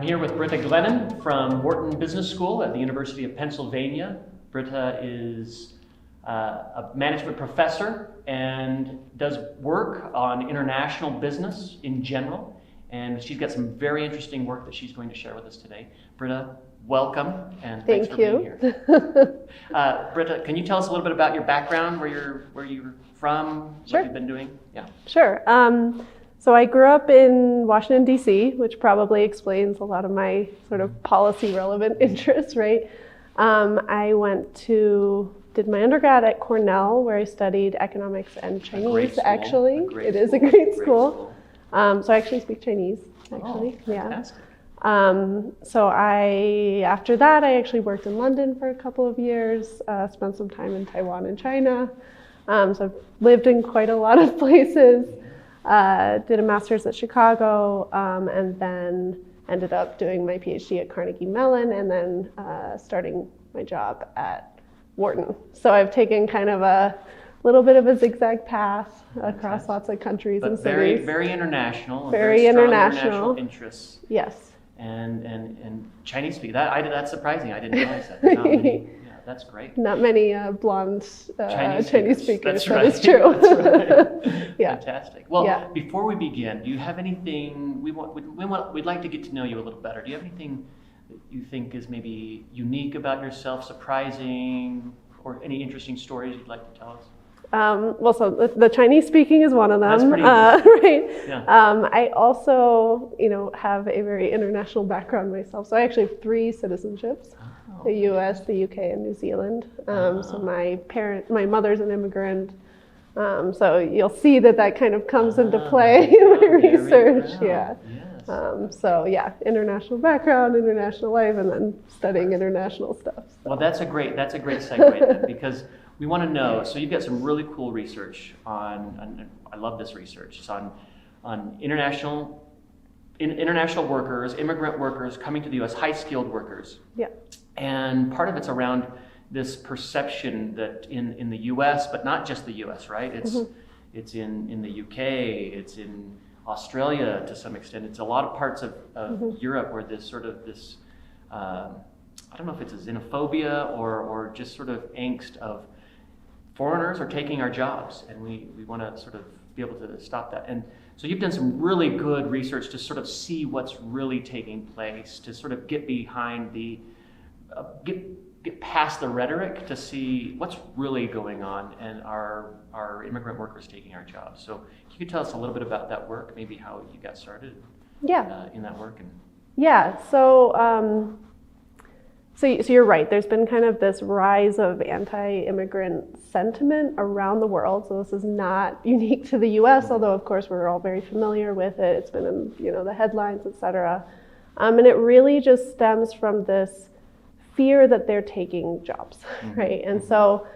here with Britta Glennon from Wharton Business School at the University of Pennsylvania. Britta is a management professor and does work on international business in general. And she's got some very interesting work that she's going to share with us today. Britta, welcome, and thanks for being here. Britta, can you tell us a little bit about your background, where you're from, Sure. what you've been doing? Yeah. Sure. So I grew up in Washington, D.C., which probably explains a lot of my sort of policy relevant interests, right? I did my undergrad at Cornell, where I studied economics and Chinese, actually. It is a great school. So I actually speak Chinese, actually. Oh, fantastic. After that, I actually worked in London for a couple of years, spent some time in Taiwan and China. So I've lived in quite a lot of places. Did a master's at Chicago, and then ended up doing my PhD at Carnegie Mellon, and then starting my job at Wharton. So I've taken kind of a little bit of a zigzag path across lots of countries and cities. Very international. Very strong international interests. Yes. And Chinese speaking. That's surprising. I didn't realize that. Not many, yeah, that's great. Not many blonde Chinese speakers. That's that right. is true. That's right. Yeah. Fantastic. Well, Yeah. before we begin, do you have anything we'd like to get to know you a little better? Do you have anything that you think is maybe unique about yourself, surprising, or any interesting stories you'd like to tell us? So the Chinese speaking is one of them. That's pretty right. Yeah. I also, have a very international background myself. So I actually have 3 citizenships: the U.S., the U.K., and New Zealand. So my mother's an immigrant. So you'll see that kind of comes into play in my research. Yeah. Yes. International background, international life, and then studying international stuff. So. Well, that's a great segue then, because we want to know. So you've got some really cool research on I love this research. It's on international workers, immigrant workers coming to the U.S., high-skilled workers. Yeah. And part of it's around this perception that in the U.S., but not just the U.S., right? It's in the U.K., it's in Australia to some extent. It's a lot of parts of Europe where this I don't know if it's a xenophobia or just sort of angst of foreigners are taking our jobs, and we want to sort of be able to stop that. And so you've done some really good research to sort of see what's really taking place, to sort of get behind get past the rhetoric to see what's really going on and our immigrant workers taking our jobs. So can you tell us a little bit about that work, maybe how you got started in that work? Yeah, so you're right. There's been kind of this rise of anti-immigrant sentiment around the world. So this is not unique to the U.S., although of course we're all very familiar with it. It's been in the headlines, et cetera. And it really just stems from this fear that they're taking jobs, right? And so,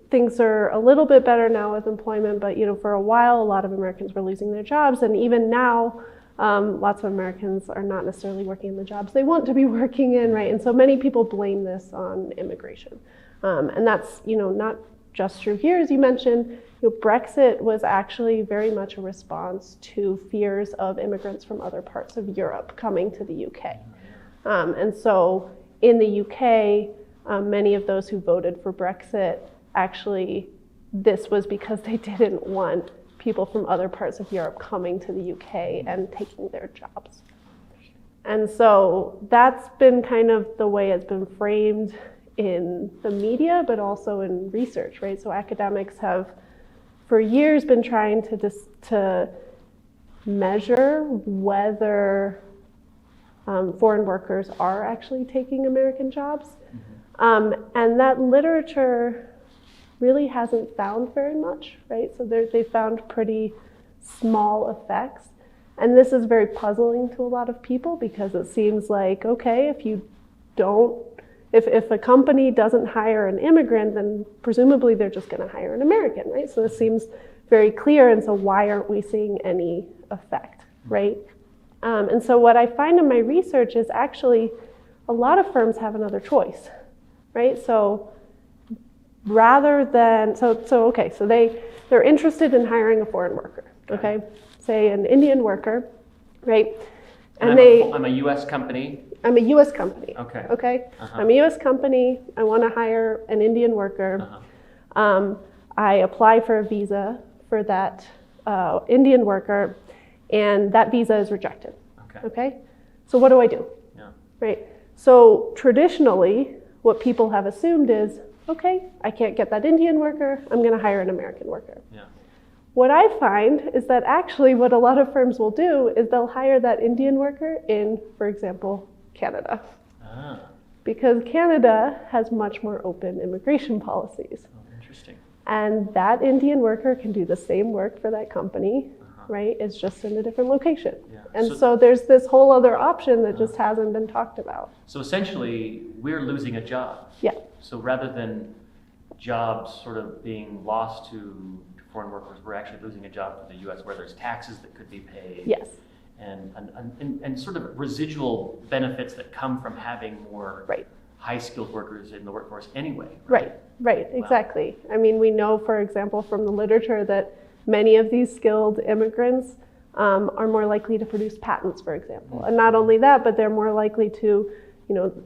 things are a little bit better now with employment, but for a while, a lot of Americans were losing their jobs, and even now, lots of Americans are not necessarily working in the jobs they want to be working in, right? And so many people blame this on immigration, and that's not just true here, as you mentioned. Brexit was actually very much a response to fears of immigrants from other parts of Europe coming to the UK. And so in the UK, many of those who voted for Brexit, actually, this was because they didn't want people from other parts of Europe coming to the UK and taking their jobs. And so that's been kind of the way it's been framed in the media, but also in research, right? So academics have, for years, been trying to measure whether foreign workers are actually taking American jobs. And that literature really hasn't found very much, right? So they found pretty small effects. And this is very puzzling to a lot of people because it seems like, okay, if a company doesn't hire an immigrant, then presumably they're just gonna hire an American, right? So this seems very clear, and so why aren't we seeing any effect, right? And so what I find in my research is actually a lot of firms have another choice, right? So rather than, so they're interested in hiring a foreign worker, okay? Say an Indian worker, right? And I'm a U.S. company. I'm a U.S. company. Okay. Okay. Uh-huh. I'm a U.S. company. I want to hire an Indian worker. Uh-huh. I apply for a visa for that Indian worker, and that visa is rejected. Okay. Okay. So what do I do? Yeah. Right. So traditionally, what people have assumed is, okay, I can't get that Indian worker. I'm going to hire an American worker. Yeah. What I find is that actually what a lot of firms will do is they'll hire that Indian worker in, for example, Canada. Ah. Because Canada has much more open immigration policies. Oh, interesting. And that Indian worker can do the same work for that company, right? It's just in a different location. Yeah. And so there's this whole other option that just hasn't been talked about. So essentially, we're losing a job. Yeah. So rather than jobs sort of being lost to foreign workers, we're actually losing a job to the U.S. where there's taxes that could be paid. Yes. And sort of residual benefits that come from having more Right. high-skilled workers in the workforce anyway. Right, exactly. I mean, we know, for example, from the literature that many of these skilled immigrants are more likely to produce patents, for example. And not only that, but they're more likely to,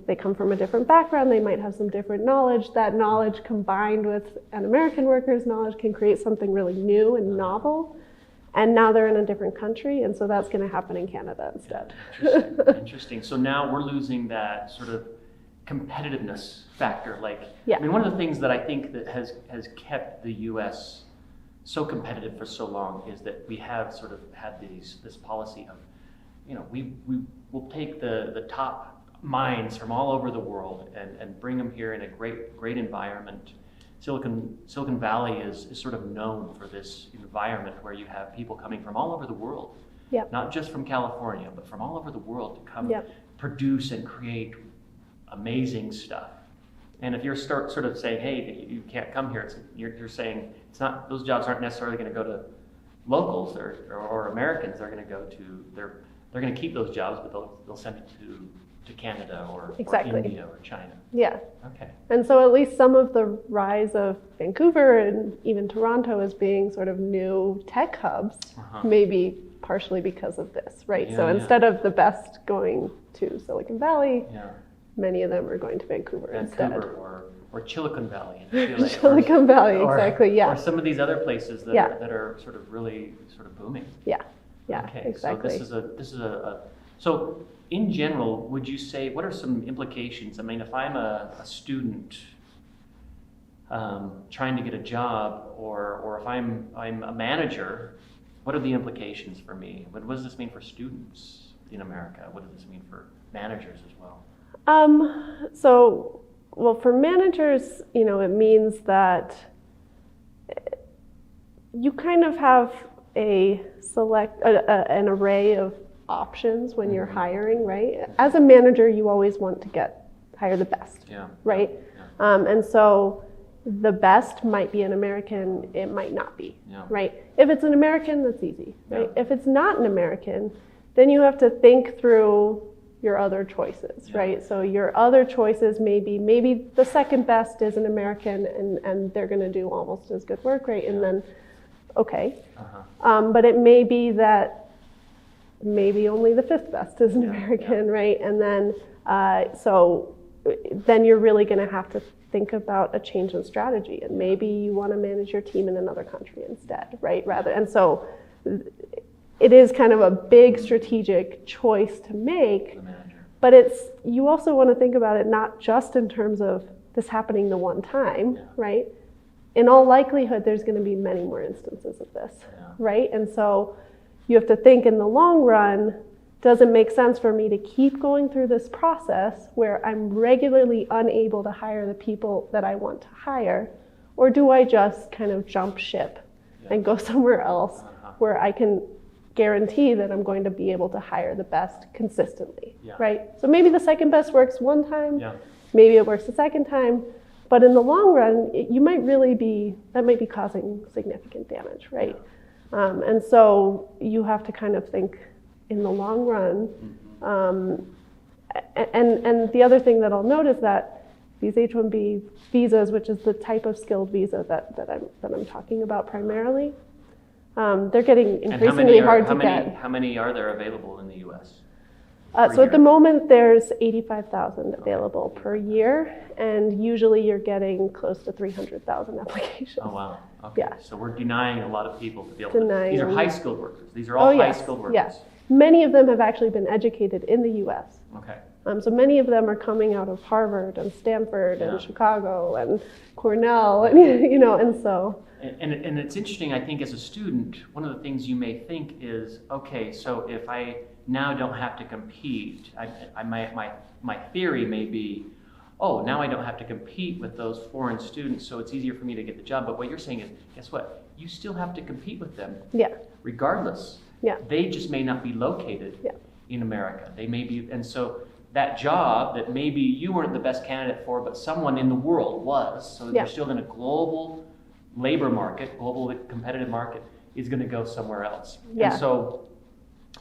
they come from a different background, they might have some different knowledge. That knowledge combined with an American worker's knowledge can create something really new and novel. And now they're in a different country, and so that's going to happen in Canada instead. Interesting. So now we're losing that sort of competitiveness factor. Yeah. I mean, one of the things that I think that has kept the U.S. so competitive for so long is that we have sort of had this policy of, we will take the top minds from all over the world and bring them here in a great environment. Silicon Valley is sort of known for this environment where you have people coming from all over the world, not just from California, but from all over the world to come produce and create amazing stuff. And if you're sort of saying, hey, you can't come here, you're saying it's not, those jobs aren't necessarily going to go to locals or Americans. They're going to go to they're going to keep those jobs, but they'll send it to Canada or India or China. Yeah. Okay. And so at least some of the rise of Vancouver and even Toronto as being sort of new tech hubs, maybe partially because of this, right? So instead of the best going to Silicon Valley, many of them are going to Vancouver instead. Or Silicon Valley in Chile. Silicon Valley, exactly, yeah. Or some of these other places that are sort of really sort of booming. Yeah, Okay, exactly. So this is so in general, would you say, what are some implications? I mean, if I'm a student trying to get a job, or if I'm a manager, what are the implications for me? What does this mean for students in America? What does this mean for managers as well? Well, for managers, it means that you kind of have an array of options when you're hiring, right? As a manager, you always want to hire the best, right? Yeah. And so the best might be an American, it might not be, right? If it's an American, that's easy, right? If it's not an American, then you have to think through your other choices, right? So your other choices maybe the second best is an American and they're going to do almost as good work, right? And then, okay. But it may be that maybe only the fifth best is an American, right? And then, so then you're really going to have to think about a change in strategy, and maybe you want to manage your team in another country instead, right? And so it is kind of a big strategic choice to make, but you also want to think about it not just in terms of this happening the one time, right? In all likelihood, there's going to be many more instances of this, right? And so you have to think in the long run, does it make sense for me to keep going through this process where I'm regularly unable to hire the people that I want to hire, or do I just kind of jump ship and go somewhere else where I can guarantee that I'm going to be able to hire the best consistently, right? So maybe the second best works one time, maybe it works the second time, but in the long run, that might be causing significant damage, right? And so you have to kind of think in the long run. And the other thing that I'll note is that these H-1B visas, which is the type of skilled visa that I'm talking about primarily, they're getting increasingly hard to get. How many are there available in the U.S.? So at the moment, there's 85,000 available per year, and usually you're getting close to 300,000 applications. Oh, wow. Okay. Yeah. So we're denying a lot of people to be able Denying. to. These are high-skilled workers. These are all high-skilled workers. Yes. Many of them have actually been educated in the U.S. Okay. So many of them are coming out of Harvard and Stanford and Chicago and Cornell, and and so. And it's interesting, I think, as a student, one of the things you may think is, okay, so if I now don't have to compete, my theory may be, oh, now I don't have to compete with those foreign students, so it's easier for me to get the job. But what you're saying is, guess what? You still have to compete with them, regardless. Yeah. They just may not be located in America. They may be, and so that job that maybe you weren't the best candidate for, but someone in the world was, so they're still in a global labor market, global competitive market, is going to go somewhere else. Yeah. And so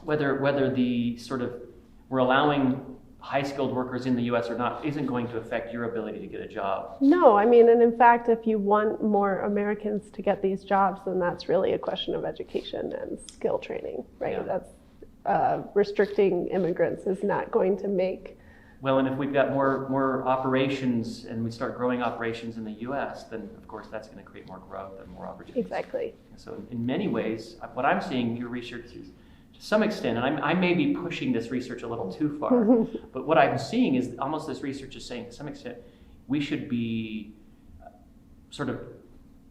whether the sort of, we're allowing high-skilled workers in the U.S. or not isn't going to affect your ability to get a job. No, I mean, and in fact, if you want more Americans to get these jobs, then that's really a question of education and skill training, right? Yeah. That's restricting immigrants is not going to make. Well, and if we've got more operations and we start growing operations in the U.S., then of course that's going to create more growth and more opportunities. Exactly. So in many ways, what I'm seeing in your research is, to some extent, and I may be pushing this research a little too far, but what I'm seeing is almost this research is saying, to some extent, we should be sort of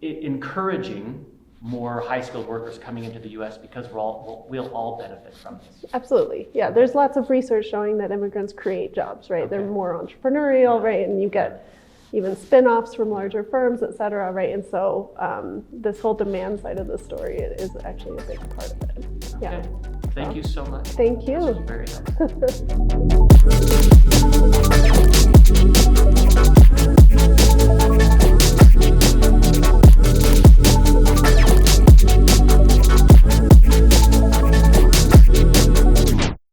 encouraging more high-skilled workers coming into the U.S. because we'll all benefit from this. Absolutely, yeah. There's lots of research showing that immigrants create jobs, right? Okay. They're more entrepreneurial, right? And you get even spin-offs from larger firms, et cetera, right? And so this whole demand side of the story is actually a big part of it. Okay. Yeah. Thank you so much. Thank you. This was very helpful.